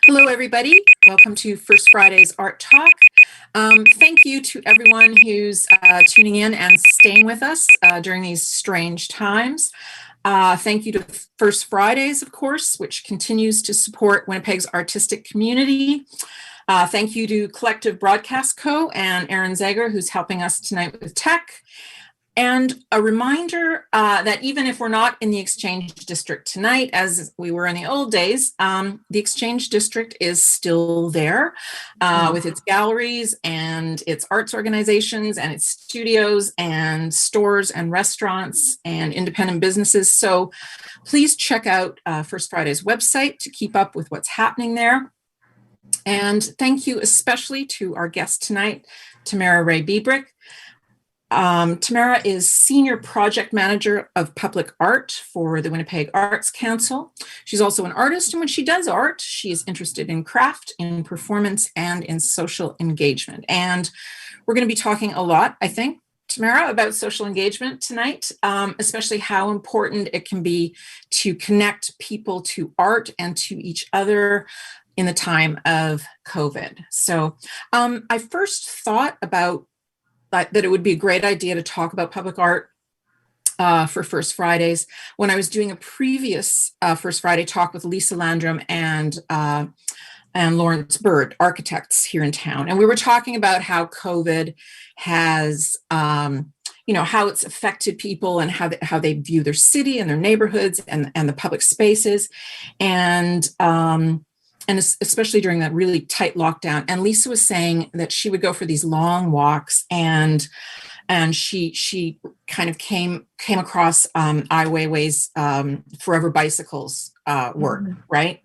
Hello, everybody. Welcome to First Friday's Art Talk. Thank you to everyone who's tuning in and staying with us during these strange times. Thank you to First Fridays, of course, which continues to support Winnipeg's artistic community. Thank you to Collective Broadcast Co. and Aaron Zager, who's helping us tonight with tech. And a reminder that even if we're not in the Exchange District tonight, as we were in the old days, the Exchange District is still there with its galleries and its arts organizations and its studios and stores and restaurants and independent businesses. So please check out First Friday's website to keep up with what's happening there. And thank you especially to our guest tonight, Tamara Rae Biebrich. Tamara is Senior Project Manager of Public Art for the Winnipeg Arts Council. She's also an artist, and when she does art, she is interested in craft, in performance, and in social engagement. And we're going to be talking a lot, I think, Tamara, about social engagement tonight, especially how important it can be to connect people to art and to each other in the time of COVID. So I first thought about that it would be a great idea to talk about public art for First Fridays when I was doing a previous First Friday talk with Lisa Landrum and Lawrence Bird, architects here in town. And we were talking about how COVID has, how it's affected people and how they view their city and their neighborhoods and the public spaces. And especially during that really tight lockdown. And Lisa was saying that she would go for these long walks, and she kind of came across Ai Weiwei's Forever Bicycles work, right?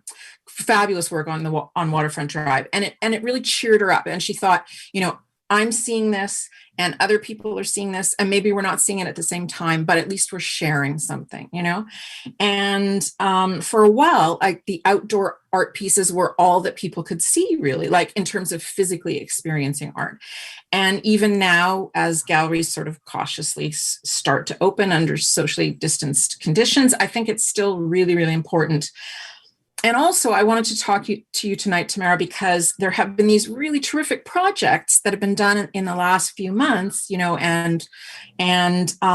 Fabulous work on Waterfront Drive, and it really cheered her up. And she thought, I'm seeing this, and other people are seeing this, and maybe we're not seeing it at the same time, but at least we're sharing something, And for a while, the outdoor art pieces were all that people could see, really, like in terms of physically experiencing art. And even now, as galleries sort of cautiously start to open under socially distanced conditions, I think it's still really, really important. And also, I wanted to talk to you tonight, Tamara, because there have been these really terrific projects that have been done in the last few months, and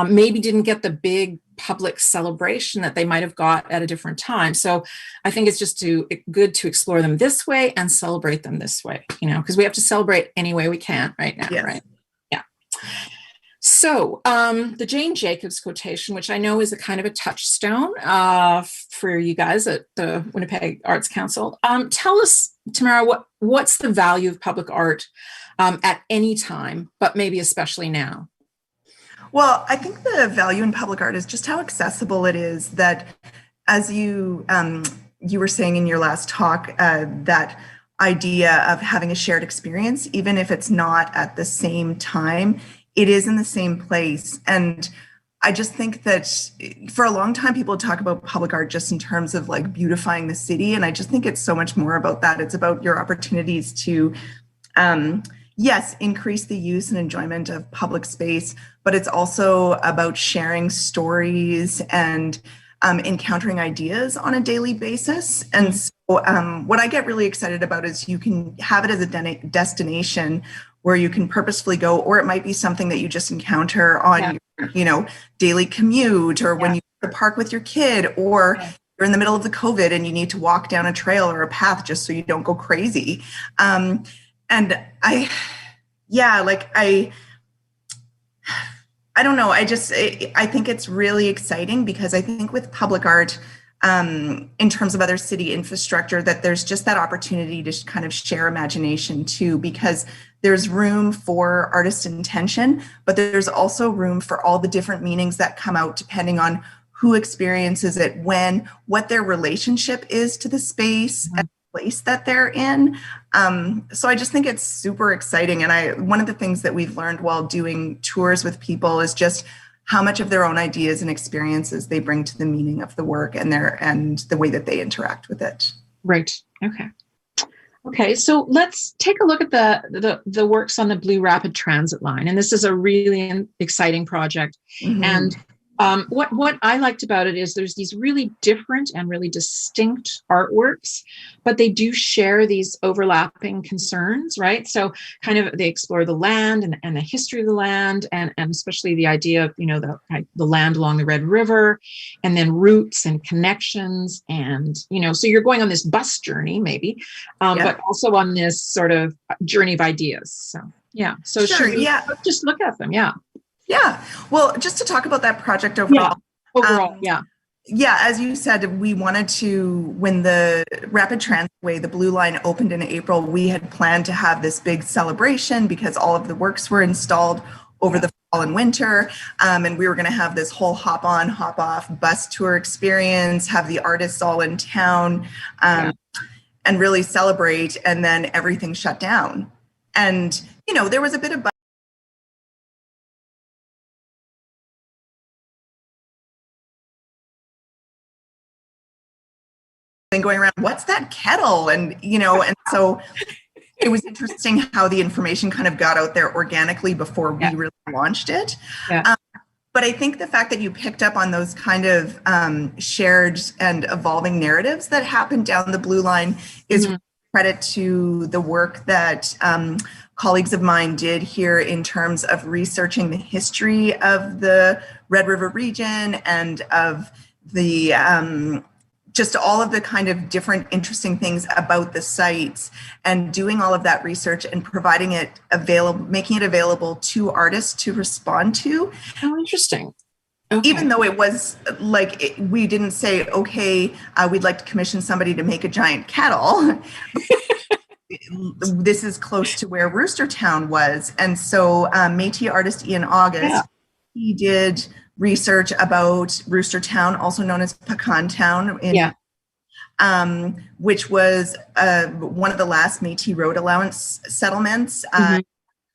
maybe didn't get the big public celebration that they might have got at a different time. So I think it's just good to explore them this way and celebrate them this way, because we have to celebrate any way we can right now, yes. Right? Yeah. So the Jane Jacobs quotation, which I know is a kind of a touchstone for you guys at the Winnipeg Arts Council. Tell us, Tamara, what's the value of public art at any time, but maybe especially now? Well, I think the value in public art is just how accessible it is, that as you were saying in your last talk, that idea of having a shared experience, even if it's not at the same time, it is in the same place. And I just think that for a long time, people talk about public art just in terms of like beautifying the city. And I just think it's so much more about that. It's about your opportunities to, yes, increase the use and enjoyment of public space, but it's also about sharing stories and encountering ideas on a daily basis. And so what I get really excited about is you can have it as a destination where you can purposefully go, or it might be something that you just encounter on your, daily commute, or when you go to the park with your kid, or you're in the middle of the COVID and you need to walk down a trail or a path just so you don't go crazy. And I don't know. I think it's really exciting because I think with public art, in terms of other city infrastructure, that there's just that opportunity to kind of share imagination too, because there's room for artist intention, but there's also room for all the different meanings that come out depending on who experiences it, when, what their relationship is to the space and the place that they're in. So I just think it's super exciting. And one of the things that we've learned while doing tours with people is just how much of their own ideas and experiences they bring to the meaning of the work and the way that they interact with it. Right. Okay, so let's take a look at the works on the Blue Rapid Transit line. And this is a really exciting project. Mm-hmm. And What I liked about it is there's these really different and really distinct artworks, but they do share these overlapping concerns, right? So kind of they explore the land and the history of the land, and especially the idea of, the land along the Red River, and then roots and connections. And, so you're going on this bus journey maybe, but also on this sort of journey of ideas. So, yeah. So sure, let's just look at them. Yeah. Yeah. Well, just to talk about that project overall. Yeah, as you said, we wanted to, when the Rapid Transitway, the Blue Line, opened in April, we had planned to have this big celebration because all of the works were installed over the fall and winter. And we were going to have this whole hop on, hop off bus tour experience, have the artists all in town, and really celebrate. And then everything shut down. And, there was a bit of going around, what's that kettle? And, and so it was interesting how the information kind of got out there organically before we really launched it. But I think the fact that you picked up on those kind of shared and evolving narratives that happened down the Blue Line is credit to the work that colleagues of mine did here in terms of researching the history of the Red River region and of the just all of the kind of different interesting things about the sites, and doing all of that research and providing it available, making it available to artists to respond to. Oh, interesting. Okay. Even though it was like, we didn't say, okay, we'd like to commission somebody to make a giant kettle. This is close to where Roostertown was. And so Métis artist Ian August, he did research about Roostertown, also known as Pecan Town, which was one of the last Métis road allowance settlements, kind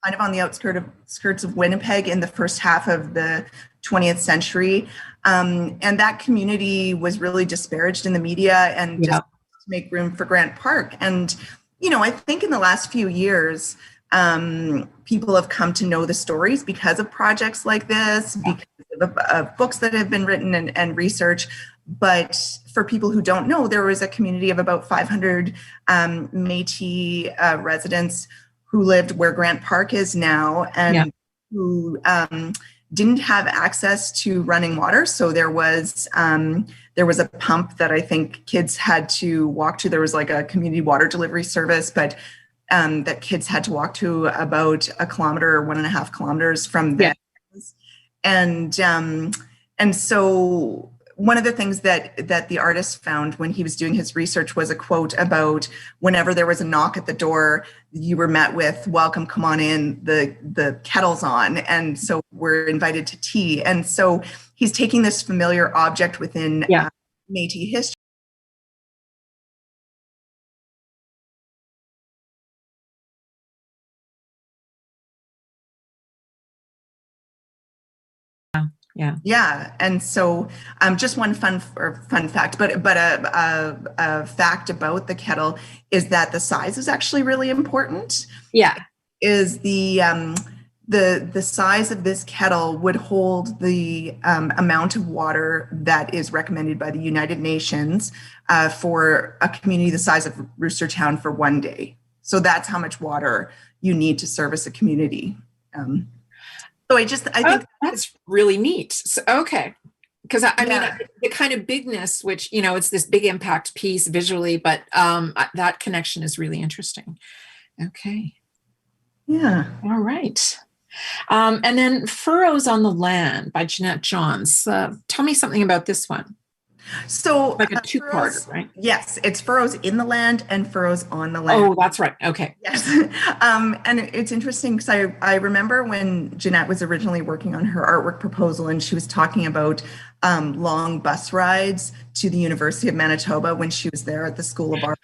of on the outskirts of Winnipeg in the first half of the 20th century. And that community was really disparaged in the media and just to make room for Grant Park. And, I think in the last few years, people have come to know the stories because of projects like this, because of books that have been written and research. But for people who don't know, there was a community of about 500 Métis residents who lived where Grant Park is now, and who didn't have access to running water. So there was a pump that I think kids had to walk to. There was like a community water delivery service, but that kids had to walk to about 1 kilometer or 1.5 kilometers from there. And so one of the things that the artist found when he was doing his research was a quote about whenever there was a knock at the door, you were met with, welcome, come on in, the kettle's on. And so we're invited to tea. And so he's taking this familiar object within Métis history. Yeah. And so just one fun fact, but a fact about the kettle is that the size is actually really important. Is the size of this kettle would hold the amount of water that is recommended by the United Nations for a community the size of Roostertown for one day. So that's how much water you need to service a community. So I think that's really neat. So, okay. Because I mean, the kind of bigness, which, it's this big impact piece visually, but that connection is really interesting. Okay. Yeah. All right. And then Furrows on the Land by Jeanette Johns. Tell me something about this one. So like a two-parter, right? Yes, it's Furrows in the Land and Furrows on the Land. Oh, that's right. Okay. Yes. And it's interesting because I remember when Jeanette was originally working on her artwork proposal, and she was talking about long bus rides to the University of Manitoba when she was there at the School of Art.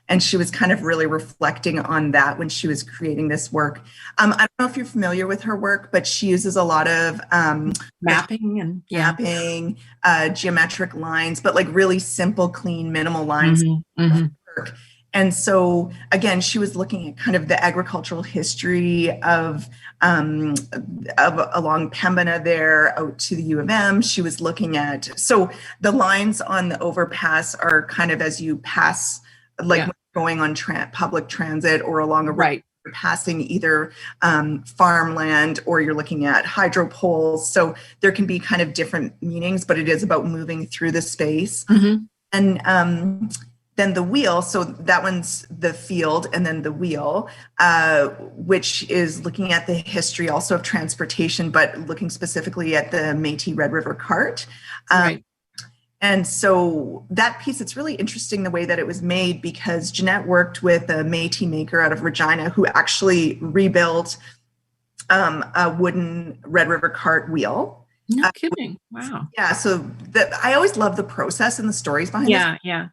And she was kind of really reflecting on that when she was creating this work. I don't know if you're familiar with her work, but she uses a lot of mapping and geometric lines, but like really simple, clean, minimal lines. And so, again, she was looking at kind of the agricultural history of along Pembina there out to the U of M. She was looking at, so the lines on the overpass are kind of as you pass, like when you're going on public transit or along a road, you're passing either farmland or you're looking at hydro poles. So there can be kind of different meanings, but it is about moving through the space. And then the wheel, so that one's the field, and then the wheel, which is looking at the history also of transportation, but looking specifically at the Métis Red River cart. And so that piece, it's really interesting the way that it was made, because Jeanette worked with a Métis maker out of Regina who actually rebuilt a wooden Red River cart wheel. No kidding. Wow. Yeah. So I always love the process and the stories behind this. Yeah.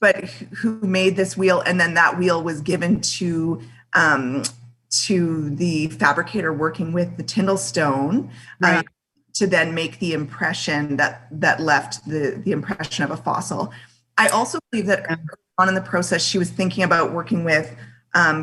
But who made this wheel, and then that wheel was given to the fabricator working with the Tyndall stone, to then make the impression that left the impression of a fossil. I also believe that early on in the process, she was thinking about working with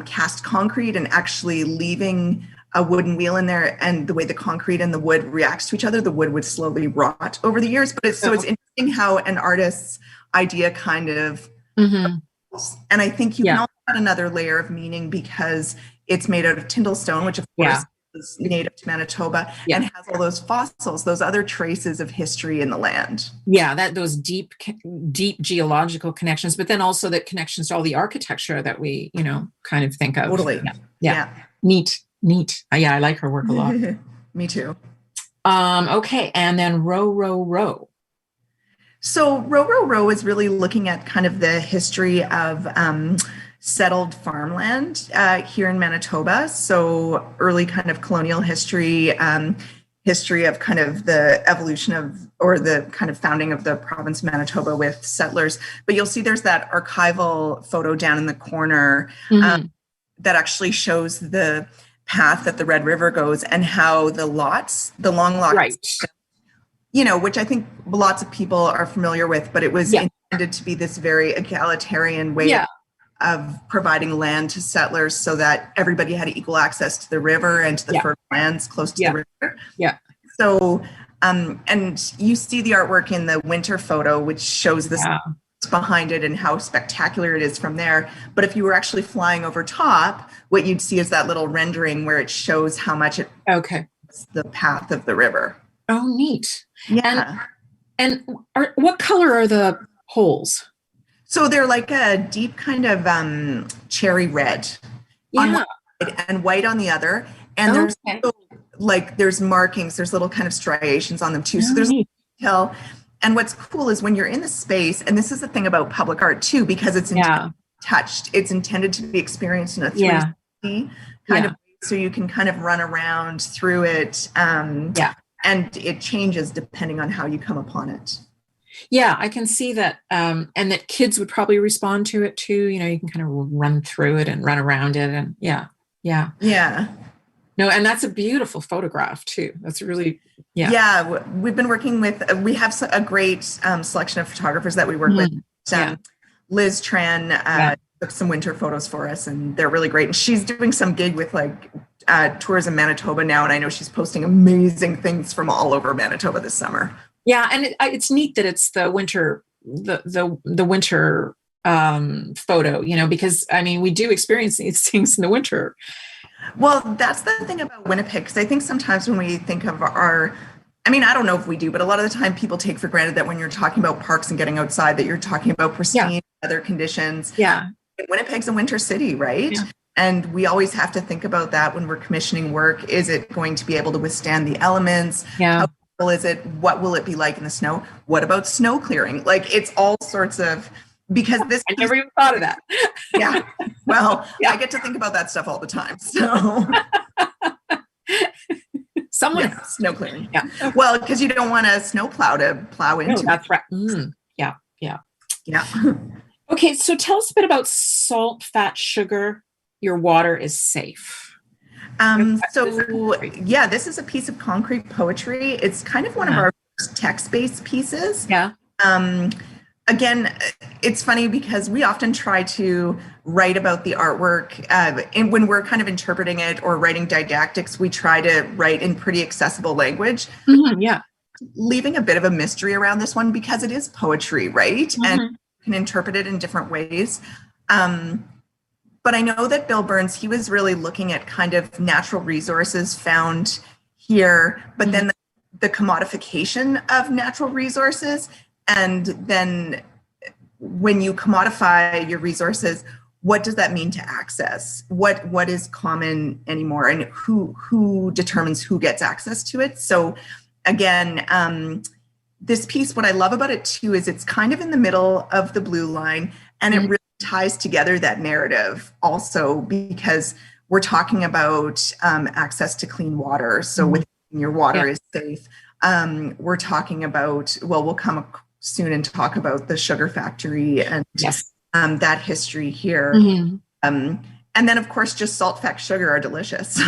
cast concrete and actually leaving a wooden wheel in there, and the way the concrete and the wood reacts to each other, the wood would slowly rot over the years. But it's interesting how an artist's idea kind of, and I think you can also add another layer of meaning because it's made out of Tyndall stone, which of course is native to Manitoba, and has all those fossils, those other traces of history in the land. Those deep geological connections, but then also the connections to all the architecture that we, kind of think of. Totally. Neat. I like her work a lot. Me too. Okay. And then row. So row is really looking at kind of the history of settled farmland here in Manitoba. So early kind of colonial history, history of kind of the evolution of, or the kind of founding of the province of Manitoba with settlers. But you'll see there's that archival photo down in the corner that actually shows the path that the Red River goes and how the long lots, which I think lots of people are familiar with, but it was intended to be this very egalitarian way of providing land to settlers so that everybody had equal access to the river and to the fertile lands close to the river. So, and you see the artwork in the winter photo, which shows this behind it and how spectacular it is from there. But if you were actually flying over top, what you'd see is that little rendering where it shows how much it the path of the river. Oh, neat. And what color are the holes? So they're like a deep kind of cherry red on one side and white on the other. And there's there's markings, there's little kind of striations on them too. So there's detail. And what's cool is when you're in the space, and this is the thing about public art too, because it's touched, it's intended to be experienced in a 360 kind of way, so you can kind of run around through it. And it changes depending on how you come upon it. Yeah, I can see that. And that kids would probably respond to it too. You can kind of run through it and run around it. And no, and that's a beautiful photograph too. That's really, we've been working with, we have a great selection of photographers that we work with. Liz Tran took some winter photos for us, and they're really great. And she's doing some gig with Tourism Manitoba now, and I know she's posting amazing things from all over Manitoba this summer. Yeah, and it's neat that it's the winter, the winter photo, because we do experience these things in the winter. Well, that's the thing about Winnipeg, because I think sometimes when we think of I don't know if we do, but a lot of the time people take for granted that when you're talking about parks and getting outside, that you're talking about pristine weather conditions. Winnipeg's a winter city, right? And we always have to think about that when we're commissioning work. Is it going to be able to withstand the elements? How cool is it? What will it be like in the snow? What about snow clearing? It's all sorts of, because this— I never even thought of that. Well, I get to think about that stuff all the time. So snow clearing. Well, because you don't want a snow plow to plow into. That's right. Yeah. Okay, so tell us a bit about salt, fat, sugar. Your water is safe. This is a piece of concrete poetry. It's kind of one of our first text-based pieces. again, it's funny because we often try to write about the artwork, and when we're kind of interpreting it or writing didactics, we try to write in pretty accessible language. Yeah. Leaving a bit of a mystery around this one because it is poetry, right? And you can interpret it in different ways. But I know that Bill Burns, he was really looking at kind of natural resources found here, but then the commodification of natural resources. And then when you commodify your resources, what does that mean to access? What is common anymore? And who determines who gets access to it? So again, this piece, what I love about it too, is it's kind of in the middle of the blue line, and it really ties together that narrative also, because we're talking about access to clean water. So when your water is safe, we're talking about, well, we'll come soon and talk about the sugar factory and that history here. And then of course, just salt, fat, sugar are delicious.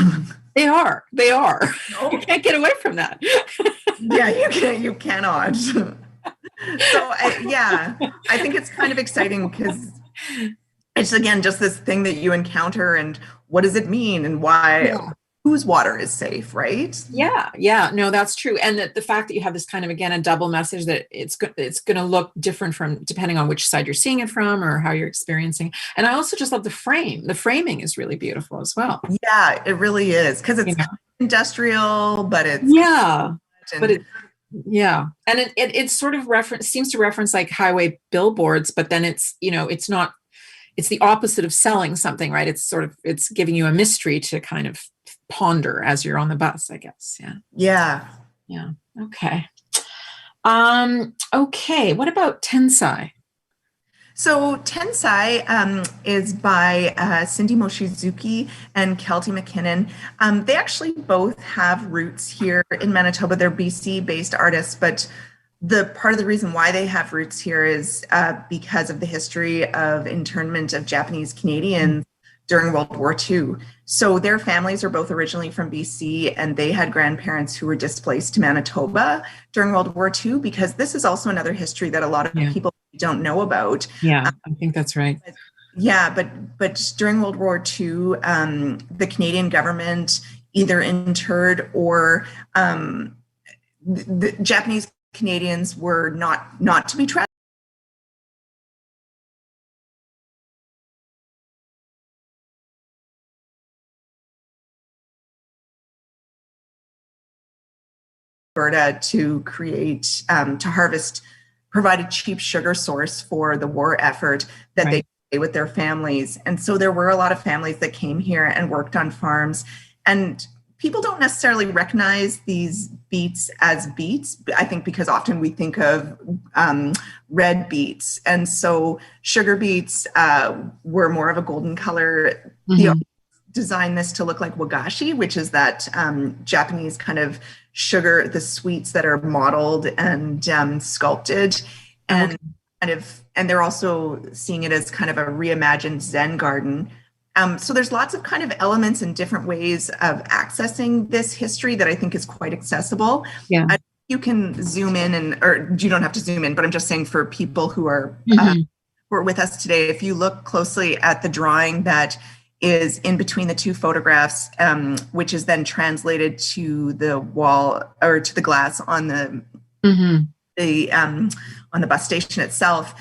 They are. You can't get away from that. Yeah, you cannot. So I think it's kind of exciting because it's, again, just this thing that you encounter and what does it mean and why, whose water is safe, right? Yeah, no, that's true. And the fact that you have this kind of, again, a double message that it's going to look different from depending on which side you're seeing it from or how you're experiencing. And I also just love the frame. The framing is really beautiful as well. Yeah, it really is, because it's industrial, but it's and it sort of seems to reference like highway billboards, but then it's, it's not, it's the opposite of selling something, right? It's giving you a mystery to kind of ponder as you're on the bus, I guess. Yeah. Okay. Okay. What about Tensai? So Tensai is by Cindy Moshizuki and Kelty McKinnon. They actually both have roots here in Manitoba. They're BC-based artists, but the part of the reason why they have roots here is because of the history of internment of Japanese Canadians during World War II. So their families are both originally from BC, and they had grandparents who were displaced to Manitoba during World War II, because this is also another history that a lot of people don't know about. Yeah, I think that's right. But during World War II, the Canadian government either interred or the Japanese Canadians were not to be trapped. Alberta to create, to harvest, provide a cheap sugar source for the war effort that they stay with their families. And so there were a lot of families that came here and worked on farms. And people don't necessarily recognize these beets as beets, I think, because often we think of red beets. And so sugar beets were more of a golden color. The artist designed this to look like wagashi, which is that Japanese kind of sugar, the sweets that are modeled and sculpted, and and they're also seeing it as kind of a reimagined Zen garden. So there's lots of kind of elements and different ways of accessing this history that I think is quite accessible. Yeah, you can zoom in, or you don't have to zoom in, but I'm just saying for people who are with us today, if you look closely at the drawing that is in between the two photographs, which is then translated to the wall or to the glass on the bus station itself.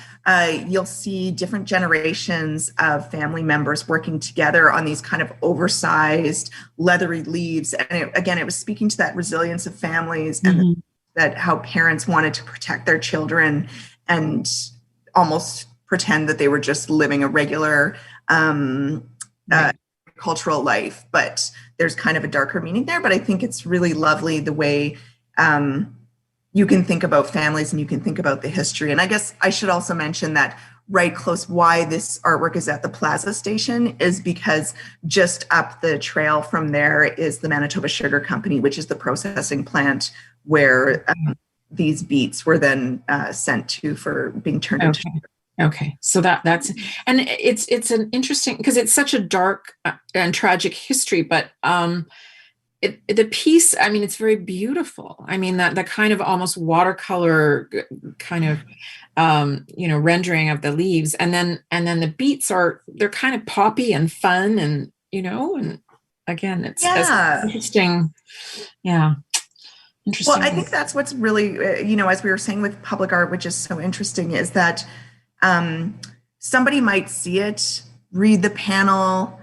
You'll see different generations of family members working together on these kind of oversized leathery leaves. And it was speaking to that resilience of families and that how parents wanted to protect their children and almost pretend that they were just living a regular cultural life, but there's kind of a darker meaning there. But I think it's really lovely the way you can think about families and you can think about the history. And I guess I should also mention that right close why this artwork is at the Plaza Station is because just up the trail from there is the Manitoba Sugar Company, which is the processing plant where these beets were then sent to for being turned into sugar. Okay, so that's and it's an interesting, because it's such a dark and tragic history, but the piece, I mean, it's very beautiful. I mean, that the kind of almost watercolor kind of rendering of the leaves, and then the beats they're kind of poppy and fun, and and again, it's interesting. Yeah. Interesting. Well, I think that's what's really, as we were saying with public art, which is so interesting, is that somebody might see it, read the panel,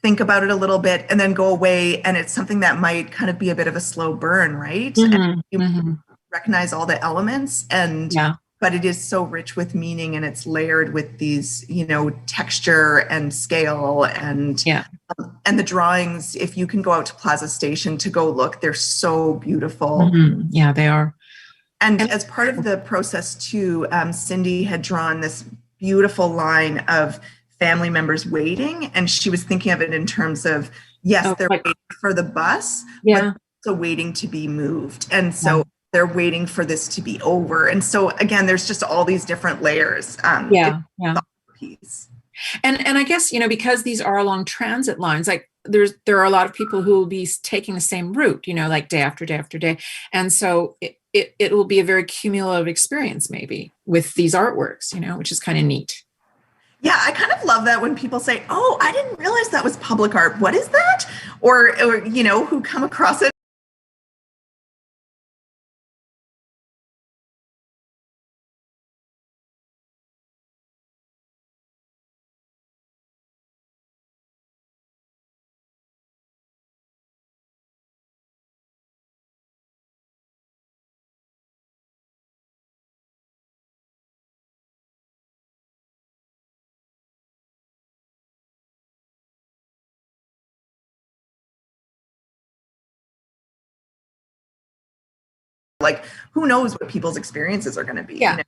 think about it a little bit, and then go away. And it's something that might kind of be a bit of a slow burn, right? And you recognize all the elements, but it is so rich with meaning, and it's layered with these, texture and scale, and the drawings. If you can go out to Plaza Station to go look, they're so beautiful. Yeah, they are. And as part of the process too, Cindy had drawn this beautiful line of family members waiting, and she was thinking of it in terms of, yes, they're waiting for the bus, but also waiting to be moved. And so they're waiting for this to be over. And so again, there's just all these different layers. Piece. And I guess, because these are along transit lines, like there are a lot of people who will be taking the same route, like day after day after day. And so it will be a very cumulative experience maybe with these artworks, which is kind of neat. Yeah, I kind of love that when people say, oh, I didn't realize that was public art. What is that? Or who come across it. Like, who knows what people's experiences are going to be? Yeah.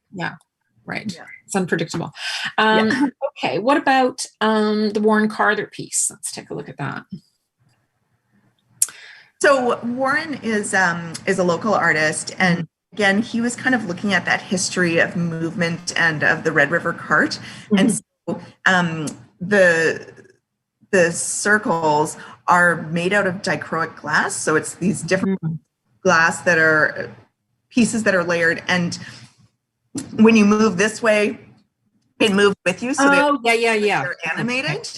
Right. Yeah. It's unpredictable. Okay. What about the Warren Carter piece? Let's take a look at that. So Warren is a local artist, and again, he was kind of looking at that history of movement and of the Red River Cart. And so the circles are made out of dichroic glass. So it's these different glass that are pieces that are layered, and when you move this way, it moves with you. So they're animated.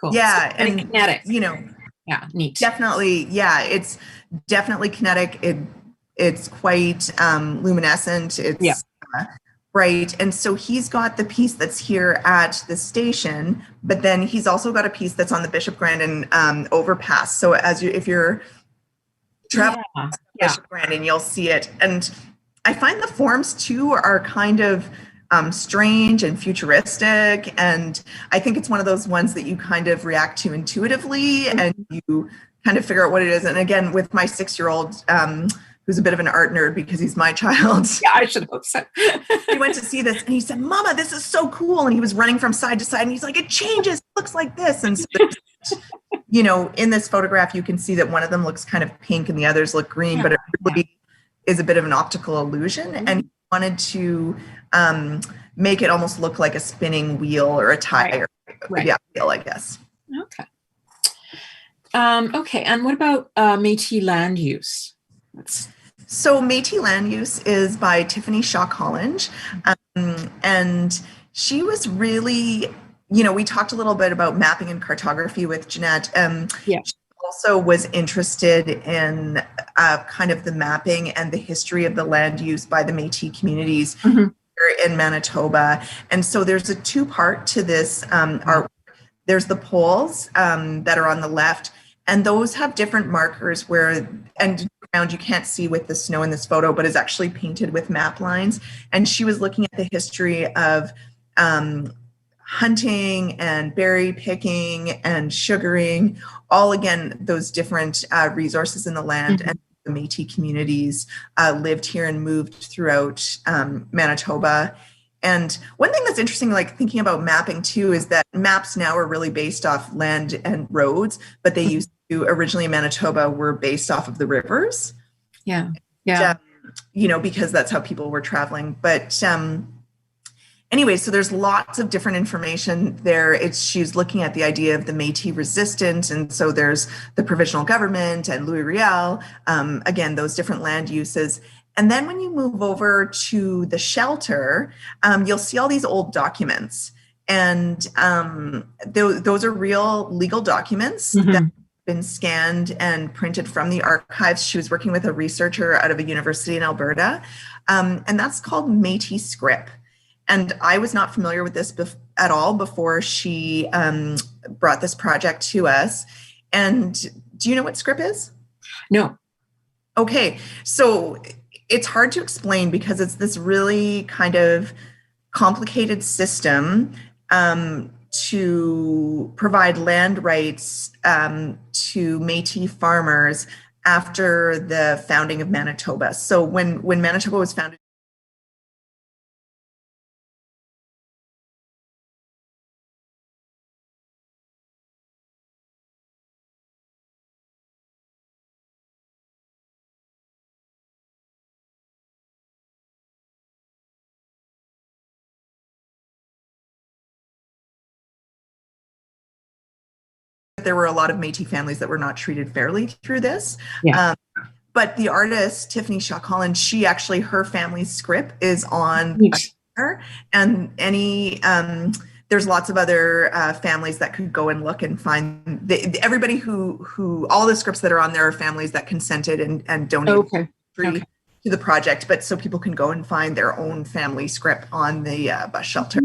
Cool. Yeah, and kinetic. Neat. Definitely, it's definitely kinetic. It's quite luminescent. It's bright, and so he's got the piece that's here at the station, but then he's also got a piece that's on the Bishop Grandin overpass. So if you're traveling Bishop Grandin, you'll see it. And I find the forms too are kind of strange and futuristic, and I think it's one of those ones that you kind of react to intuitively, and you kind of figure out what it is. And again, with my 6-year-old, who's a bit of an art nerd because he's my child. Yeah, I should hope so. He went to see this and he said, Mama, this is so cool. And he was running from side to side, and he's like, it changes, it looks like this. And so in this photograph, you can see that one of them looks kind of pink and the others look green, but it really is a bit of an optical illusion. And he wanted to make it almost look like a spinning wheel or a tire. Wheel, I guess. Okay. Okay. And what about Métis land use? So Métis land use is by Tiffany Shaw-Collins. And she was really, we talked a little bit about mapping and cartography with Jeanette. She also was interested in kind of the mapping and the history of the land use by the Métis communities here in Manitoba. And so there's a 2-part to this art. There's the poles that are on the left, and those have different markers and you can't see with the snow in this photo, but is actually painted with map lines. And she was looking at the history of hunting and berry picking and sugaring, all again, those different resources in the land. And the Métis communities lived here and moved throughout Manitoba. And one thing that's interesting, like thinking about mapping too, is that maps now are really based off land and roads, but they used to originally in Manitoba were based off of the rivers. Yeah. Because that's how people were traveling. But anyway, so there's lots of different information there. She's looking at the idea of the Métis resistance, and so there's the provisional government and Louis Riel, again, those different land uses. And then when you move over to the shelter, you'll see all these old documents. And those are real legal documents that have been scanned and printed from the archives. She was working with a researcher out of a university in Alberta, and that's called Métis script. And I was not familiar with this at all before she brought this project to us. And do you know what script is? No. Okay, so it's hard to explain because it's this really kind of complicated system to provide land rights to Métis farmers after the founding of Manitoba. So when Manitoba was founded, there were a lot of Métis families that were not treated fairly through this. Yeah. But the artist, Tiffany Shaw-Collins, her family's script is on her, and there's lots of other families that could go and look and find everybody who all the scripts that are on there are families that consented and donated to the project, but so people can go and find their own family script on the bus shelter.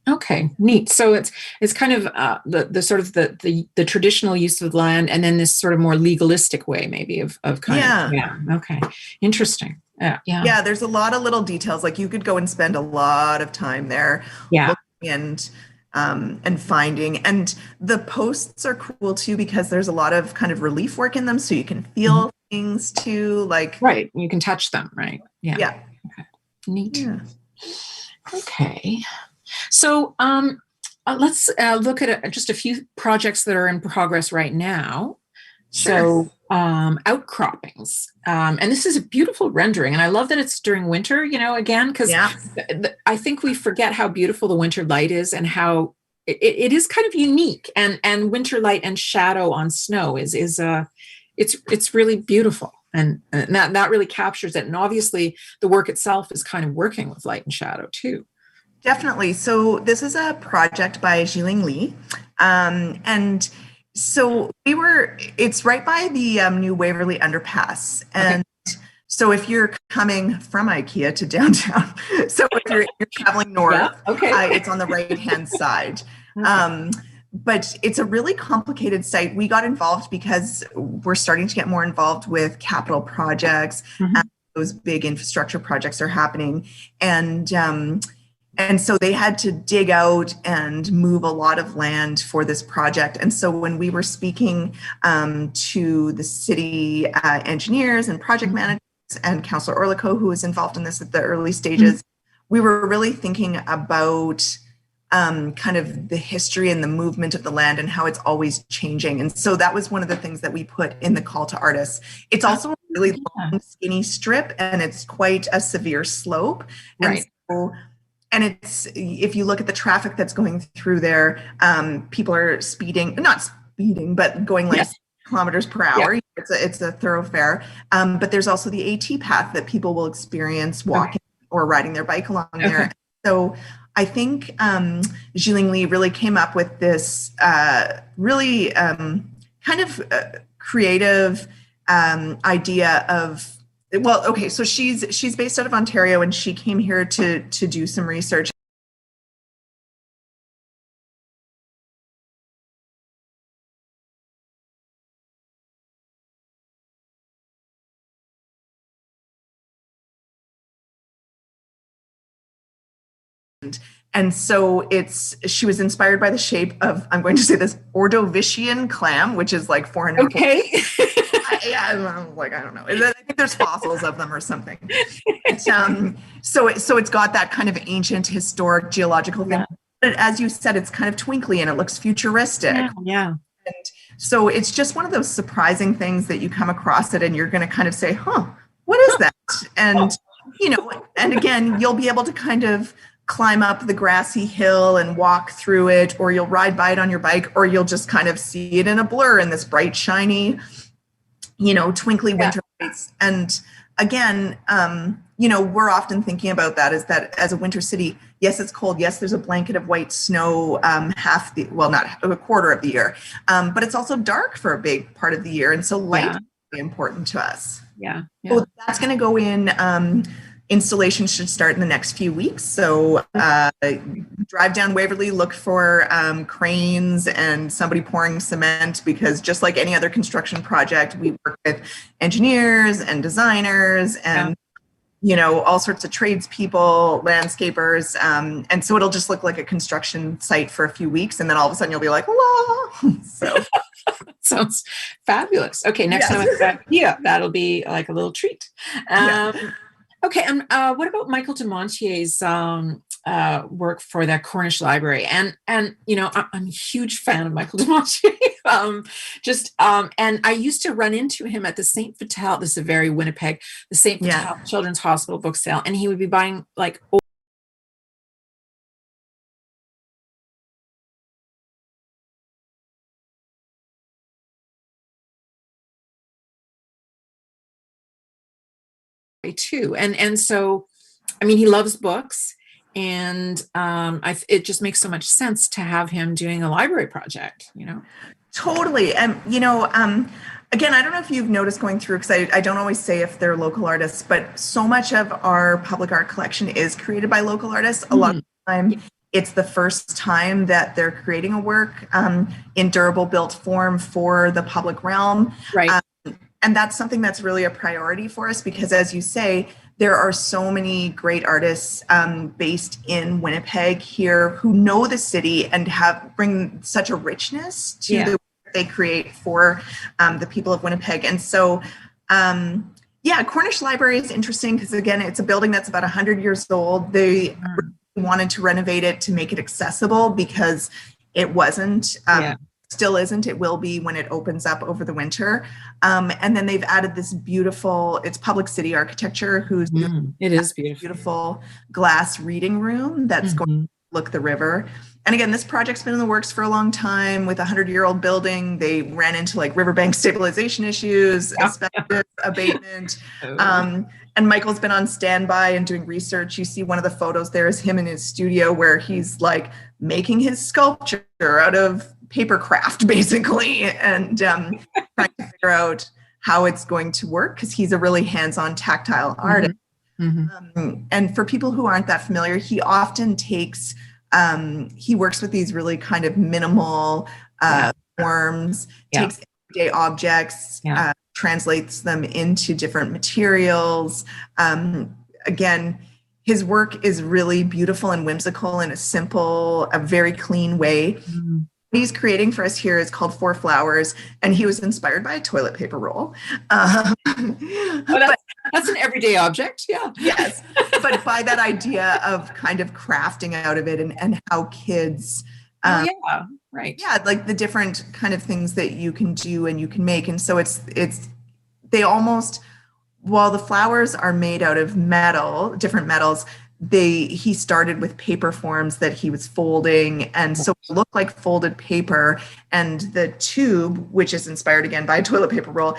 Okay, neat. So it's kind of the sort of the traditional use of land, and then this sort of more legalistic way, maybe of kind of Okay, interesting. Yeah. There's a lot of little details. Like you could go and spend a lot of time there, looking and finding. And the posts are cool too because there's a lot of kind of relief work in them, so you can feel things too. Like you can touch them, right? Yeah. Okay. Neat. Yeah. Okay. So let's look at just a few projects that are in progress right now. Sure. So outcroppings. And this is a beautiful rendering. And I love that it's during winter, again, because I think we forget how beautiful the winter light is and how it is kind of unique. And winter light and shadow on snow it's really beautiful. And that really captures it. And obviously the work itself is kind of working with light and shadow too. Definitely. So this is a project by Jiling Li. And so it's right by the new Waverly Underpass. And so if you're coming from IKEA to downtown, so if you're traveling north, it's on the right-hand side. But it's a really complicated site. We got involved because we're starting to get more involved with capital projects. Those big infrastructure projects are happening. And so they had to dig out and move a lot of land for this project. And so when we were speaking to the city engineers and project managers and Councillor Orlico, who was involved in this at the early stages, we were really thinking about kind of the history and the movement of the land and how it's always changing. And so that was one of the things that we put in the call to artists. It's also a really long, skinny strip, and it's quite a severe slope. And it's, if you look at the traffic that's going through there, people are not speeding, but going like kilometers per hour. It's a thoroughfare. But there's also the AT path that people will experience walking or riding their bike along there. So I think Jiling Li really came up with this really kind of creative idea of, so she's based out of Ontario, and she came here to do some research. And so she was inspired by the shape of, I'm going to say this, Ordovician clam, which is like 400. I'm like, I don't know. I think there's fossils of them or something. So it's got that kind of ancient, historic, geological thing. But as you said, it's kind of twinkly and it looks futuristic. And so it's just one of those surprising things that you come across it and you're going to kind of say, what is that? And, and again, you'll be able to kind of climb up the grassy hill and walk through it, or you'll ride by it on your bike, or you'll just kind of see it in a blur in this bright, shiny, twinkly winter lights. And again, we're often thinking about that as a winter city. Yes, it's cold. Yes, there's a blanket of white snow not a quarter of the year, but it's also dark for a big part of the year. And so light is really important to us. Yeah. So that's going to go in. Installation should start in the next few weeks. So drive down Waverly, look for cranes and somebody pouring cement, because just like any other construction project, we work with engineers and designers and all sorts of tradespeople, landscapers. And so it'll just look like a construction site for a few weeks. And then all of a sudden you'll be like, la. So sounds fabulous. Okay. Next time I'm back, that'll be like a little treat. Okay, and what about Michael de Montje's work for the Cornish Library? And I'm a huge fan of Michael de Montje. And I used to run into him at the St. Vital. This is very Winnipeg, the St. Vital Children's Hospital book sale, and he would be buying like too, and so he loves books, and it just makes so much sense to have him doing a library project. Totally. And again, I don't know if you've noticed going through, because I don't always say if they're local artists, but so much of our public art collection is created by local artists. A lot of the time it's the first time that they're creating a work in durable built form for the public realm. Right. And that's something that's really a priority for us, because as you say, there are so many great artists based in Winnipeg here who know the city and bring such a richness to the work they create for the people of Winnipeg. And so, Cornish Library is interesting because, again, it's a building that's about 100 years old. They wanted to renovate it to make it accessible because it wasn't. Still isn't. It will be when it opens up over the winter. And then they've added this it's public city architecture it is beautiful glass reading room that's going to look the river. And again, this project's been in the works for a long time. With a 100-year-old building, they ran into like riverbank stabilization issues, asbestos abatement. And Michael's been on standby and doing research. You see one of the photos there is him in his studio where he's like making his sculpture out of paper craft, basically, and trying to figure out how it's going to work, because he's a really hands-on tactile artist. And for people who aren't that familiar, he often he works with these really kind of minimal forms, takes everyday objects, translates them into different materials. Again, his work is really beautiful and whimsical in a very clean way. What he's creating for us here is called Four Flowers, and he was inspired by a toilet paper roll. That's an everyday object, Yes, but by that idea of kind of crafting out of it and how kids... like the different kind of things that you can do and you can make. And so they almost, while the flowers are made out of different metals, he started with paper forms that he was folding, and so it looked like folded paper. And the tube, which is inspired again by a toilet paper roll,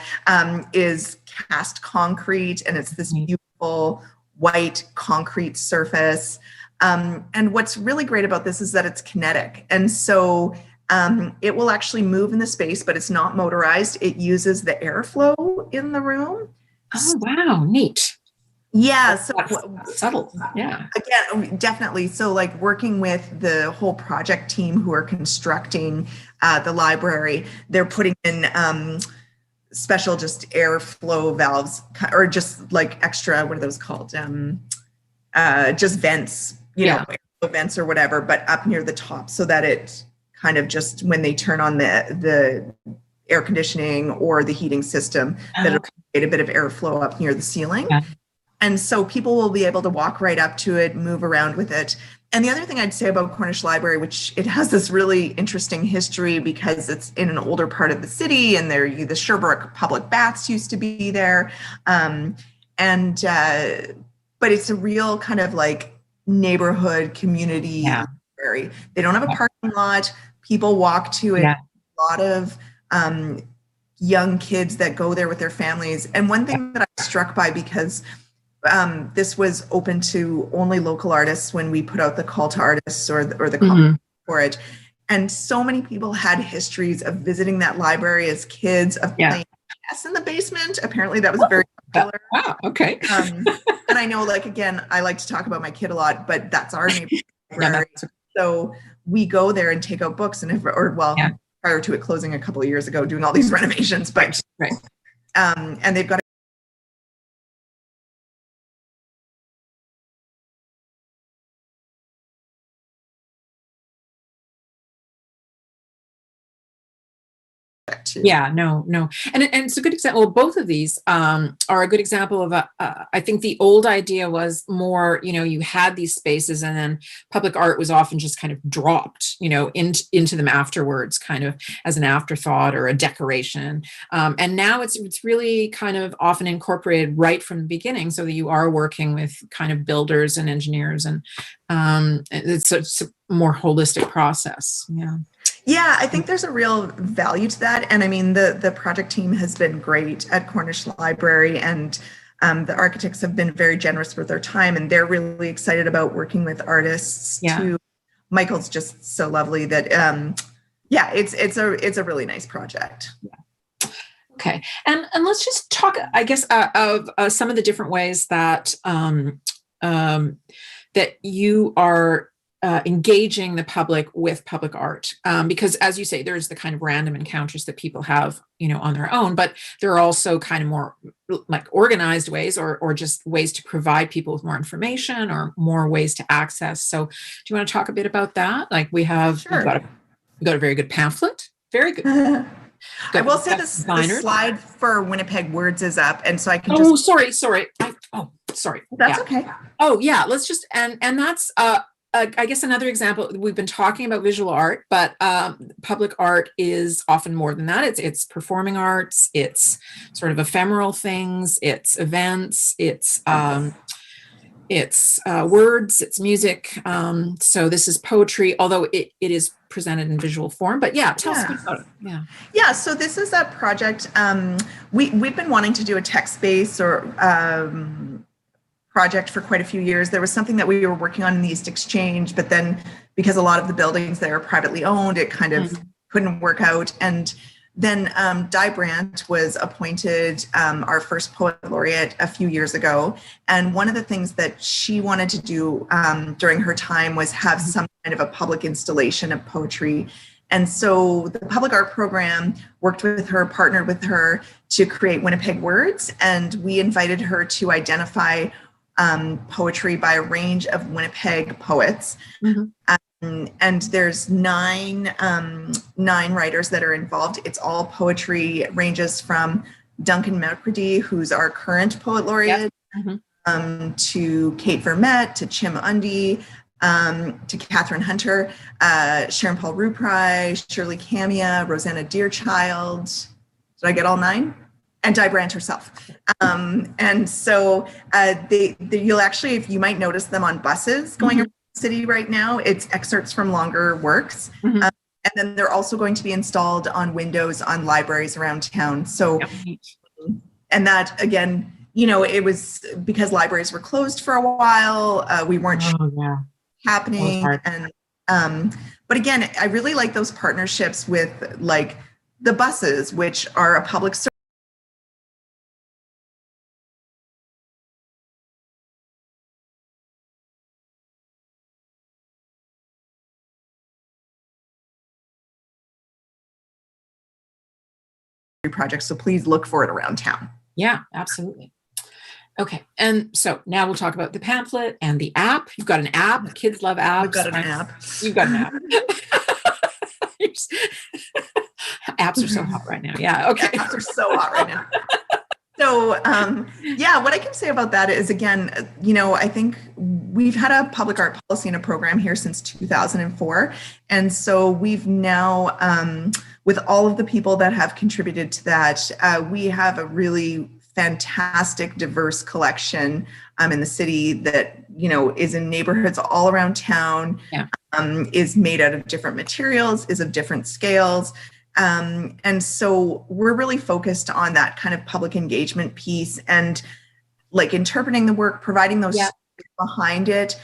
is cast concrete, and it's this beautiful white concrete surface. And what's really great about this is that it's kinetic, and so it will actually move in the space, but it's not motorized. It uses the airflow in the room. Oh wow, neat. Yeah, so that's subtle. Yeah. Again, definitely. So like working with the whole project team who are constructing the library, they're putting in special just airflow valves, or just like extra, what are those called? Just vents, airflow vents or whatever, but up near the top, so that it kind of just, when they turn on the air conditioning or the heating system, that it'll create a bit of airflow up near the ceiling. Yeah. And so people will be able to walk right up to it, move around with it. And the other thing I'd say about Cornish Library, which it has this really interesting history because it's in an older part of the city, and the Sherbrooke public baths used to be there. But it's a real kind of like neighborhood community library. They don't have a parking lot. People walk to it. A lot of young kids that go there with their families. And one thing that I was struck by, because this was open to only local artists when we put out the call to artists or the call for it. And so many people had histories of visiting that library as kids, of playing chess in the basement. Apparently that was very popular. Wow, okay. And I know, like, again, I like to talk about my kid a lot, but that's our neighborhood library. So we go there and take out books, and prior to it closing a couple of years ago, doing all these renovations, but and they've got no. And it's a good example. Both of these are a good example of I think the old idea was more, you had these spaces and then public art was often just kind of dropped, into them afterwards, kind of as an afterthought or a decoration. And now it's really kind of often incorporated right from the beginning, so that you are working with kind of builders and engineers, and it's a more holistic process. Yeah, I think there's a real value to that. And I mean, the project team has been great at Cornish Library, and the architects have been very generous with their time, and they're really excited about working with artists too. Michael's just so lovely that, it's a really nice project. Okay. And let's just talk, I guess, of some of the different ways that, that you are engaging the public with public art, because, as you say, there's the kind of random encounters that people have, on their own, but there are also kind of more like organized ways, or just ways to provide people with more information or more ways to access. So, do you want to talk a bit about that? Like, we've got a very good pamphlet, very good. I will say the slide for Winnipeg Words is up, and so I can. Oh, sorry. That's okay. Oh, yeah. Let's just and that's I guess another example. We've been talking about visual art, but public art is often more than that. It's performing arts. It's sort of ephemeral things. It's events. It's words. It's music. So this is poetry, although it is presented in visual form. But tell us about it. Yeah. So this is a project. We've been wanting to do a text-based or project for quite a few years. There was something that we were working on in the East Exchange, but then because a lot of the buildings there are privately owned, it kind of couldn't work out. And then Di Brandt was appointed our first poet laureate a few years ago. And one of the things that she wanted to do during her time was have some kind of a public installation of poetry. And so the public art program worked with her, partnered with her to create Winnipeg Words. And we invited her to identify poetry by a range of Winnipeg poets. And there's nine writers that are involved. It's all poetry, ranges from Duncan Macready, who's our current poet laureate, to Kate Vermette, to Chim Undy, to Catherine Hunter, Sharon Paul Rupri, Shirley Camia, Rosanna Deerchild. Did I get all nine? And Di Brandt herself. And so you'll actually, if you might notice them on buses going around the city right now, it's excerpts from longer works. And then they're also going to be installed on windows on libraries around town. So, and that, again, it was because libraries were closed for a while. We weren't sure happening. And but again, I really like those partnerships with like the buses, which are a public service. Project, so please look for it around town. Yeah, absolutely. Okay, and so now we'll talk about the pamphlet and the app. You've got an app. Kids love apps. We've got an app. You've got an app. Apps are so hot right now. Yeah, okay. Apps are so hot right now. So, what I can say about that is, again, I think we've had a public art policy and a program here since 2004. And so we've now, with all of the people that have contributed to that, we have a really fantastic, diverse collection in the city that is in neighborhoods all around town, is made out of different materials, is of different scales. And so we're really focused on that kind of public engagement piece and like interpreting the work, providing those stories behind it,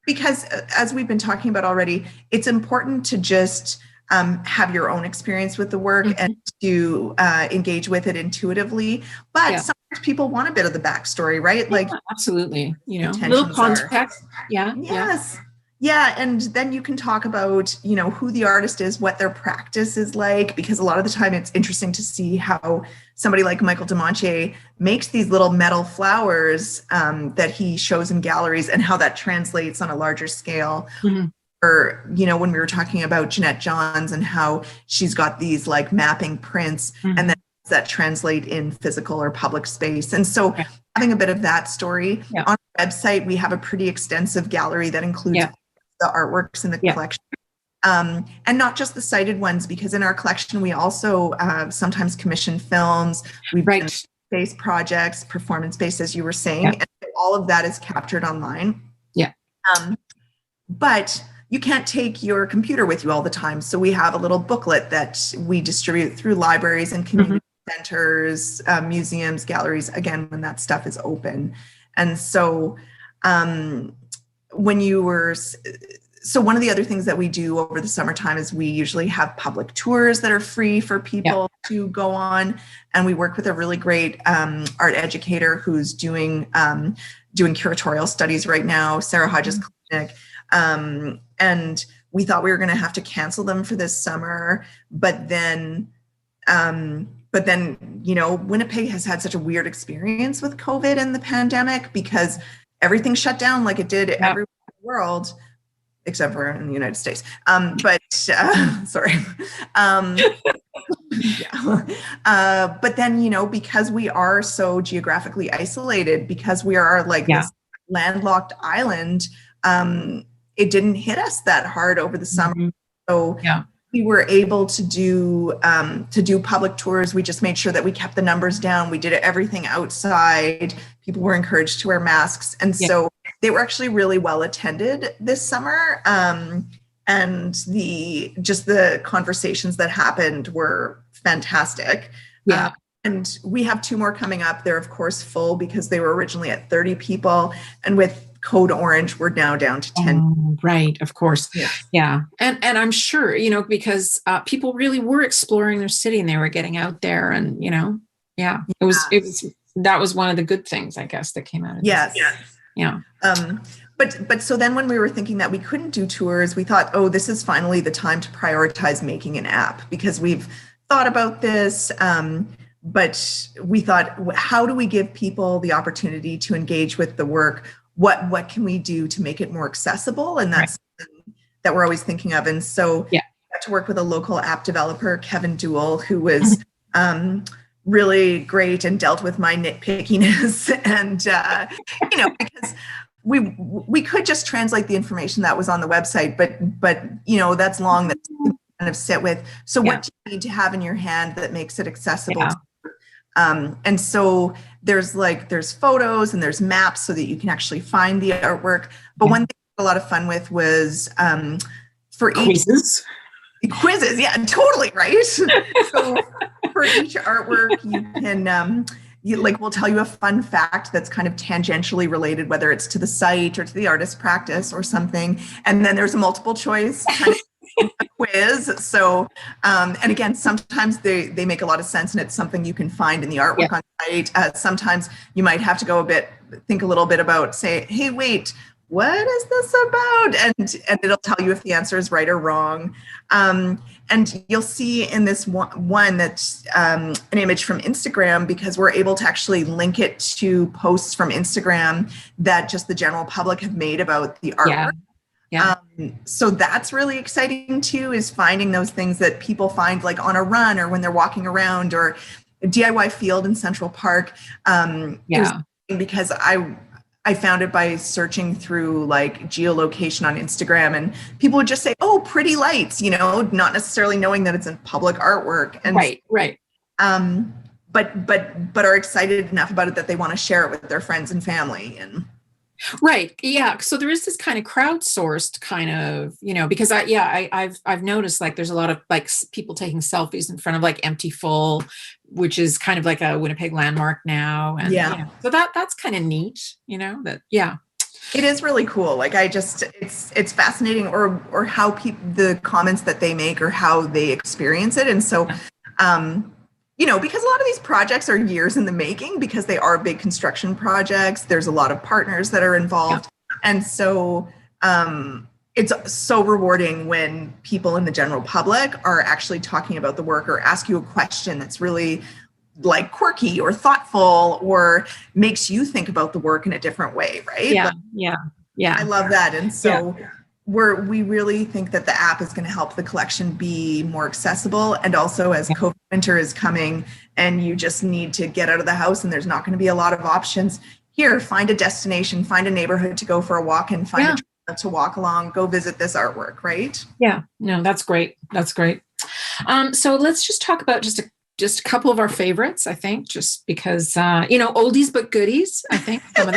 because as we've been talking about already, it's important to just have your own experience with the work and to engage with it intuitively. But sometimes people want a bit of the backstory, right? Like absolutely, little context. Yes. Yeah. And then you can talk about, who the artist is, what their practice is like, because a lot of the time it's interesting to see how somebody like Michael de Montje makes these little metal flowers that he shows in galleries and how that translates on a larger scale. Or, when we were talking about Jeanette Johns and how she's got these like mapping prints and then that translate in physical or public space. And so having a bit of that story on our website, we have a pretty extensive gallery that includes the artworks in the collection. And not just the cited ones, because in our collection, we also sometimes commission films, we've done space projects, performance-based, as you were saying, and all of that is captured online. But you can't take your computer with you all the time. So we have a little booklet that we distribute through libraries and community centers, museums, galleries, again, when that stuff is open. And so so one of the other things that we do over the summertime is we usually have public tours that are free for people to go on. And we work with a really great art educator who's doing curatorial studies right now, Sarah Hodges Clinic. And we thought we were going to have to cancel them for this summer, but then, Winnipeg has had such a weird experience with COVID and the pandemic because everything shut down like it did everywhere in the world, except for in the United States. Sorry. But then, because we are so geographically isolated, because we are like this landlocked island, it didn't hit us that hard over the summer. So we were able to do public tours. We just made sure that we kept the numbers down. We did everything outside. People were encouraged to wear masks. And so they were actually really well attended this summer. And the conversations that happened were fantastic. And we have 2 more coming up. They're of course full because they were originally at 30 people. And with Code Orange, we're now down to 10. Right, of course. And I'm sure, because people really were exploring their city and they were getting out there and, that was one of the good things, I guess, that came out of this. But so then when we were thinking that we couldn't do tours, we thought, this is finally the time to prioritize making an app, because we've thought about this, but we thought, how do we give people the opportunity to engage with the work? What can we do to make it more accessible? And that's something that we're always thinking of. And so I got to work with a local app developer, Kevin Duell, who was really great and dealt with my nitpickiness. And, because we could just translate the information that was on the website, but that's long, that kind of sit with. So what do you need to have in your hand that makes it accessible? And so there's photos and there's maps so that you can actually find the artwork. But one thing I had a lot of fun with was for each quizzes. Yeah, totally. Right. So for each artwork, you can, we'll tell you a fun fact that's kind of tangentially related, whether it's to the site or to the artist's practice or something. And then there's a multiple choice kind of quiz. So, and again, sometimes they make a lot of sense and it's something you can find in the artwork on site. Sometimes you might have to think a little bit about, say, hey, wait, what is this about? And it'll tell you if the answer is right or wrong. And you'll see in this one that's an image from Instagram, because we're able to actually link it to posts from Instagram that just the general public have made about the artwork. So that's really exciting too, is finding those things that people find like on a run or when they're walking around, or a DIY field in Central Park. Because I found it by searching through like geolocation on Instagram, and people would just say, oh, pretty lights, not necessarily knowing that it's in public artwork. And but are excited enough about it that they want to share it with their friends and family. And Right. Yeah. So there is this kind of crowdsourced kind of, because I've noticed like there's a lot of like people taking selfies in front of like Empty Full, which is kind of like a Winnipeg landmark now. And so that's kind of neat, yeah. It is really cool. Like it's fascinating or how the comments that they make or how they experience it. And so, because a lot of these projects are years in the making because they are big construction projects. There's a lot of partners that are involved. Yeah. And so it's so rewarding when people in the general public are actually talking about the work or ask you a question that's really like quirky or thoughtful or makes you think about the work in a different way, right? Yeah. I love that. And so we really think that the app is going to help the collection be more accessible. And also as COVID winter is coming and you just need to get out of the house and there's not going to be a lot of options, here, find a destination, find a neighborhood to go for a walk and find a trail to walk along, go visit this artwork, right? Yeah, no, that's great. That's great. So let's just talk about just a couple of our favorites, I think, just because, oldies but goodies, I think, some of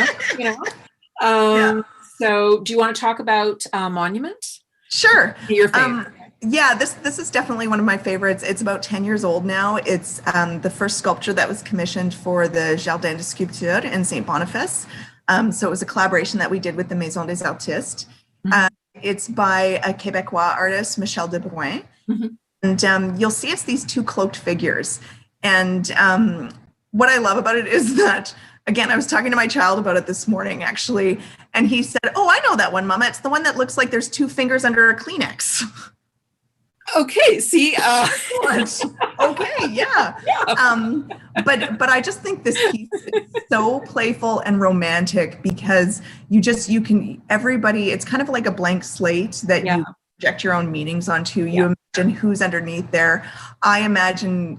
them, So do you want to talk about Monument? Sure. Your favorite? This is definitely one of my favorites. It's about 10 years old now. It's the first sculpture that was commissioned for the Jardin de Sculpture in St. Boniface. So it was a collaboration that we did with the Maison des Artistes. Mm-hmm. It's by a Québécois artist, Michel de Bruin. Mm-hmm. And you'll see it's these two cloaked figures. And what I love about it is that, again, I was talking to my child about it this morning, actually, and he said, "Oh, I know that one, Mama. It's the one that looks like there's two fingers under a Kleenex." Okay, see, okay, yeah. But I just think this piece is so playful and romantic because everybody, it's kind of like a blank slate that you project your own meanings onto. You imagine who's underneath there. I imagine,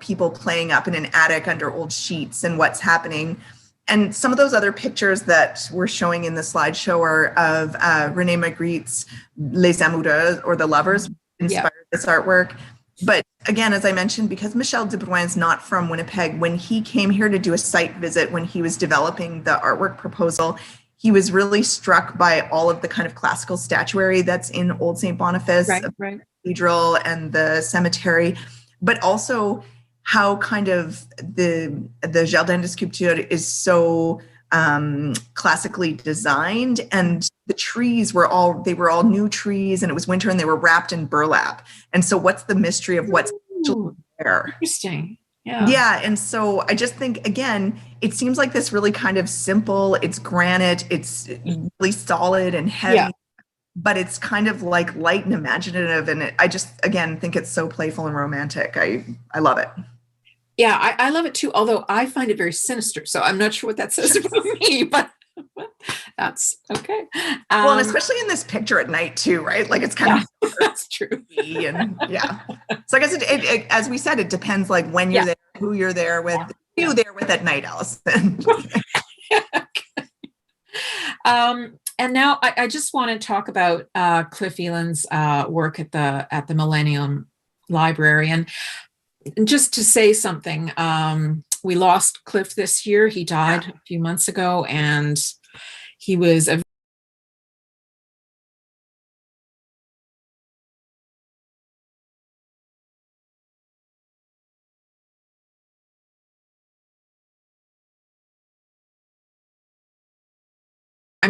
people playing up in an attic under old sheets and what's happening. And some of those other pictures that we're showing in the slideshow are of René Magritte's Les Amoureux, or The Lovers, inspired this artwork. But again, as I mentioned, because Michel de Bruin is not from Winnipeg, when he came here to do a site visit, when he was developing the artwork proposal, he was really struck by all of the kind of classical statuary that's in Old St. Boniface, the cathedral and the cemetery, but also how kind of the Jardin de Sculpture is so classically designed, and the trees were all new trees, and it was winter and they were wrapped in burlap. And so what's the mystery of what's there? Interesting. Yeah. And so I just think, again, it seems like this really kind of simple, it's granite, it's really solid and heavy, but it's kind of like light and imaginative. And I just, again, think it's so playful and romantic. I love it. Yeah, I love it too, although I find it very sinister. So I'm not sure what that says about me, but that's okay. Well, and especially in this picture at night too, right? Like it's kind of that's true. And so I guess it as we said, it depends like when you're there, who you're there with, who you're there with at night, Allison. And now I just want to talk about Cliff Eland's work at the Millennium Library. And just to say something, we lost Cliff this year. He died a few months ago, and he was a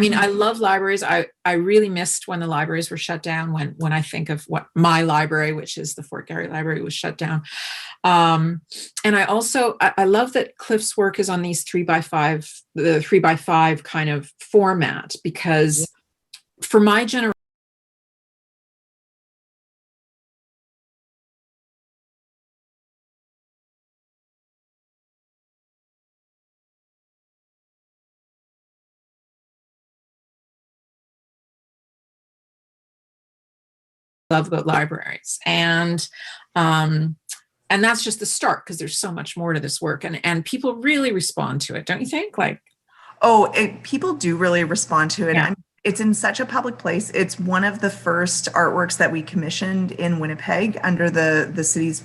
I love libraries. I really missed when the libraries were shut down, when I think of what my library, which is the Fort Garry Library, was shut down. And I love that Cliff's work is on these 3x5, the 3x5 kind of format, because for my generation, love about libraries, and that's just the start, because there's so much more to this work, and people really respond to it, don't you think? Like, people do really respond to it. Yeah. It's in such a public place. It's one of the first artworks that we commissioned in Winnipeg under the city's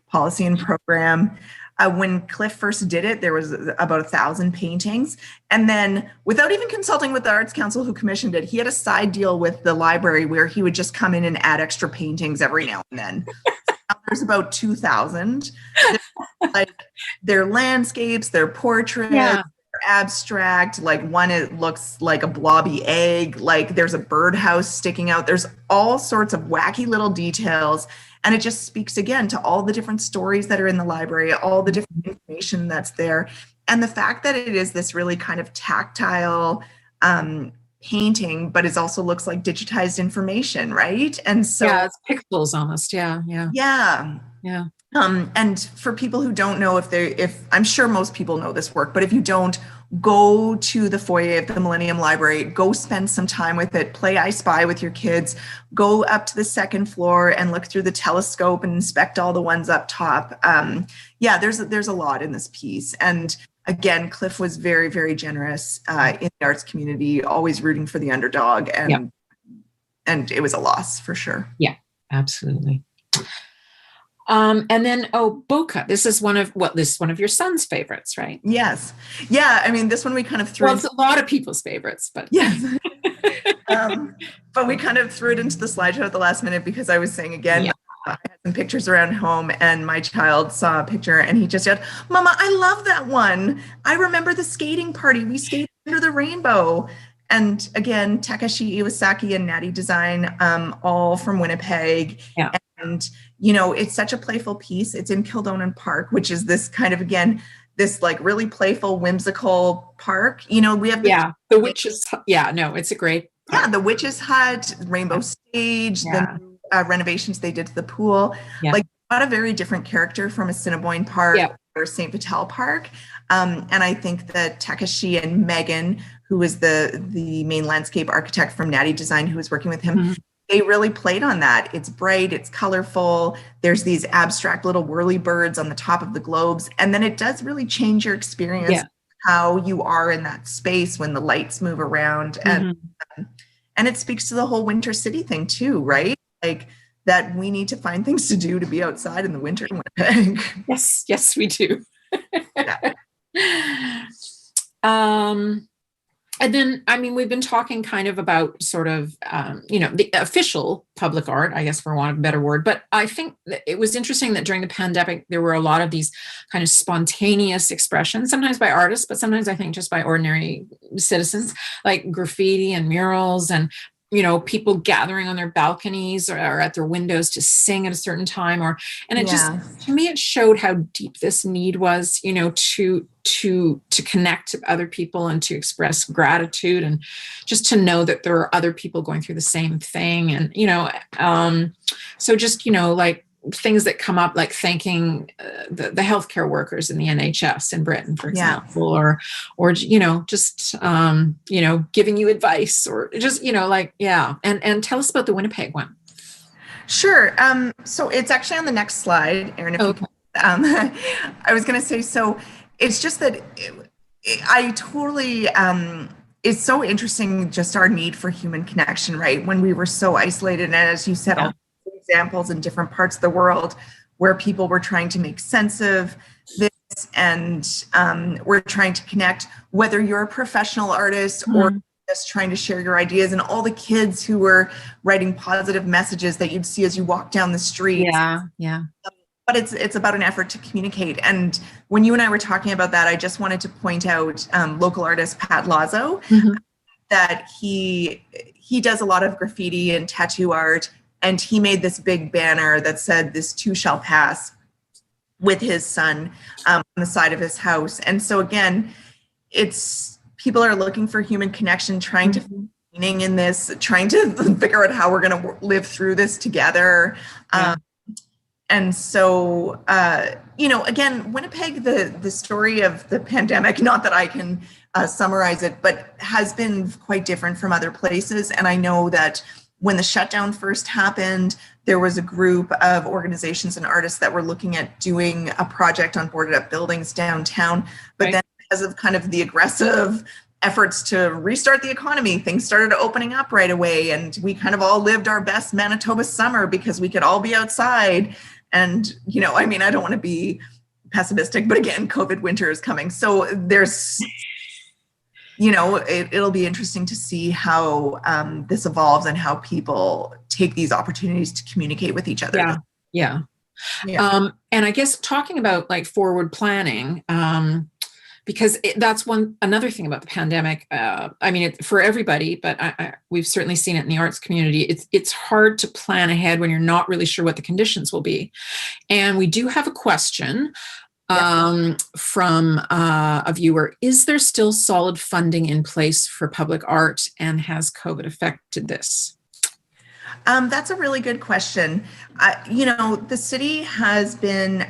policy and program. When Cliff first did it, there was about 1,000 paintings. And then without even consulting with the Arts Council who commissioned it, he had a side deal with the library where he would just come in and add extra paintings every now and then. Now there's about 2,000. Like their landscapes, their portraits, Yeah. abstract, like one, it looks like a blobby egg, like there's a birdhouse sticking out. There's all sorts of wacky little details. And it just speaks again to all the different stories that are in the library, all the different information that's there. And the fact that it is this really kind of tactile painting, but it also looks like digitized information, right? And so yeah, it's pixels almost. Yeah. And for people who don't know, if I'm sure most people know this work, but if you don't, go to the foyer of the Millennium Library, go spend some time with it, play I Spy with your kids, go up to the second floor and look through the telescope and inspect all the ones up top. There's a lot in this piece. And again, Cliff was very, very generous in the arts community, always rooting for the underdog. And it was a loss for sure. Yeah, absolutely. And then, Boca. This is one of your son's favorites, right? Yes. Yeah. I mean, this one we kind of threw. Well, it's a lot of people's favorites, but yes. But we kind of threw it into the slideshow at the last minute because I was saying again, I had some pictures around home and my child saw a picture and he just said, "Mama, I love that one. I remember the skating party. We skated under the rainbow." And again, Takashi Iwasaki and Natty Design, all from Winnipeg. Yeah. And, you know, it's such a playful piece. It's in Kildonan Park, which is this kind of, again, this like really playful, whimsical park. You know, we have the Witch's. Yeah, no, it's a great park. Yeah, the Witch's Hut, Rainbow Stage, the renovations they did to the pool. Yeah. Like, got a very different character from Assiniboine Park or St. Vital Park. And I think that Takashi and Megan, who is the main landscape architect from Natty Design, who was working with him, they really played on that. It's bright, it's colorful. There's these abstract little whirly birds on the top of the globes. And then it does really change your experience, how you are in that space when the lights move around. And it speaks to the whole winter city thing too, right? Like that we need to find things to do to be outside in the winter in Winnipeg. Yes, we do. And then, I mean, we've been talking kind of about sort of, the official public art, I guess, for want of a better word. But I think that it was interesting that during the pandemic, there were a lot of these kind of spontaneous expressions, sometimes by artists, but sometimes I think just by ordinary citizens, like graffiti and murals and, people gathering on their balconies or at their windows to sing at a certain time, and it just, to me, it showed how deep this need was, to connect to other people and to express gratitude and just to know that there are other people going through the same thing. And, so just, like things that come up, like thanking the healthcare workers in the NHS in Britain, for example, or just, giving you advice or just, and tell us about the Winnipeg one. Sure. So it's actually on the next slide, Erin. I was going to say, so it's just that I totally, it's so interesting, just our need for human connection, right? When we were so isolated, and as you said, all examples in different parts of the world where people were trying to make sense of this and we're trying to connect, whether you're a professional artist or just trying to share your ideas, and all the kids who were writing positive messages that you'd see as you walk down the street. But it's about an effort to communicate. And when you and I were talking about that, I just wanted to point out local artist Pat Lazo, that he does a lot of graffiti and tattoo art. And he made this big banner that said, "This too shall pass," with his son on the side of his house. And so again, it's people are looking for human connection, trying to find meaning in this, trying to figure out how we're going to live through this together. And so, again, Winnipeg, the story of the pandemic, not that I can summarize it, but has been quite different from other places. And I know that when the shutdown first happened, there was a group of organizations and artists that were looking at doing a project on boarded up buildings downtown. But then because of kind of the aggressive efforts to restart the economy, things started opening up right away. And we kind of all lived our best Manitoba summer because we could all be outside. And, I don't want to be pessimistic, but again, COVID winter is coming. So there's, it'll be interesting to see how this evolves and how people take these opportunities to communicate with each other. Yeah. And I guess talking about like forward planning, because that's another thing about the pandemic. I mean, for everybody, but we've certainly seen it in the arts community. It's hard to plan ahead when you're not really sure what the conditions will be. And we do have a question from a viewer. Is there still solid funding in place for public art, and has COVID affected this? That's a really good question. The city has been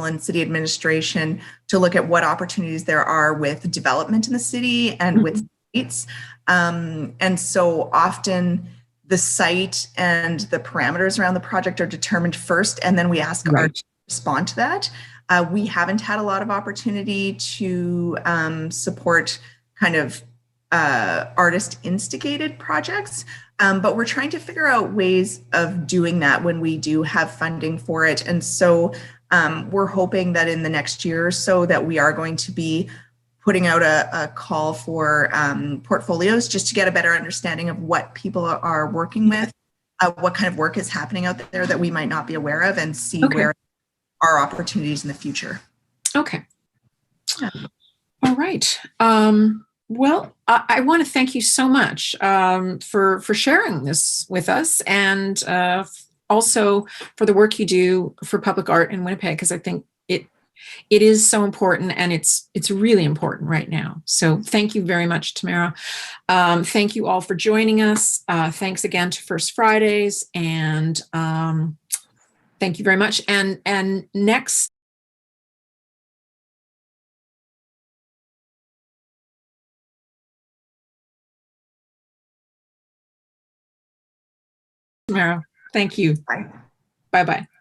and city administration to look at what opportunities there are with development in the city and with sites. And so often the site and the parameters around the project are determined first, and then we ask art to respond to that. We haven't had a lot of opportunity to support kind of artist instigated projects, but we're trying to figure out ways of doing that when we do have funding for it. And so we're hoping that in the next year or so that we are going to be putting out a call for portfolios, just to get a better understanding of what people are working with, what kind of work is happening out there that we might not be aware of, and see where are opportunities in the future. Okay. Yeah. All right. Well, I want to thank you so much for sharing this with us, and also for the work you do for public art in Winnipeg, because I think it is so important, and it's really important right now. So thank you very much, Tamara. Thank you all for joining us. Thanks again to First Fridays, and thank you very much. And next. Tamara, thank you. Bye. Bye-bye.